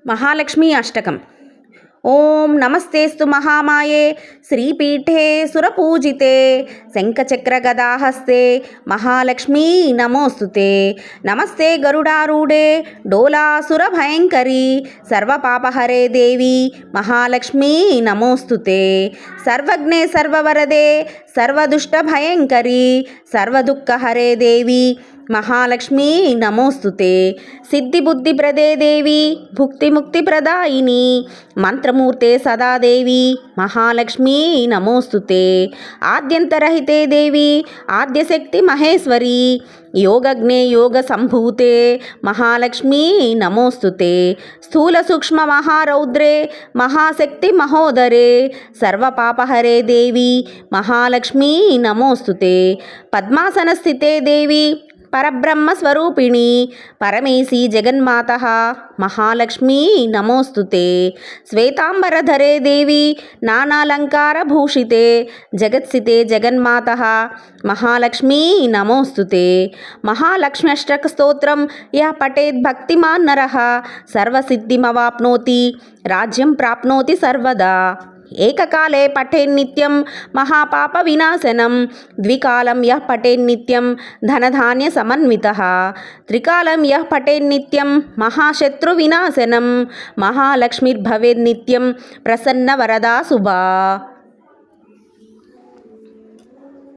महालक्ष्मी अष्टकम्। ओं नमस्तेस्तु महामाये श्रीपीठे सुरपूजिते शंखचक्रगदाहस्ते महालक्ष्मी नमोस्तुते। नमस्ते गरुडारूढे डोलासुरभयंकरी सर्वपापहरे देवी महालक्ष्मी नमोस्तुते। सर्वज्ञे सर्ववरदे सर्वदुष्टभयंकरी सर्वदुःखहरे देवी महालक्ष्मी नमोस्तुते। सिद्धिबुद्धिप्रदे देवी भुक्तिमुक्तिप्रदायिनी मंत्रमूर्ते सदा देवी महालक्ष्मी नमोस्तुते। आद्यंतरहिते देवी आद्यशक्ति महेश्वरी योगज्ञे योग संभूते महालक्ष्मी नमोस्तुते। स्थूल सूक्ष्म महारौद्रे महाशक्ति महोदरे सर्वपापहरे देवी महालक्ष्मी नमोस्तुते। पद्मासन स्थिते देवी परब्रह्म स्वरूपिणी परमेशी जगन्माता महालक्ष्मी नमोस्तुते। श्वेतांबरधरे देवी नानालंकार भूषिते जगत्सिते जगन्माता महालक्ष्मी नमोस्तुते। महालक्ष्म्यष्टक स्तोत्रम यः पठेत् भक्तिमान् नरः सर्वसिद्धिमवाप्नोति राज्यं प्राप्नोति सर्वदा। एककाले पठेन्नित्यं महापाप विनाशनं द्विकालं यः पठेन्नित्यं धनधान्य समन्वितः त्रिकालं यः पठेन्नित्यं महाशत्रु विनाशनं महालक्ष्मीर्भवेन्नित्यं प्रसन्न वरदा शुभा।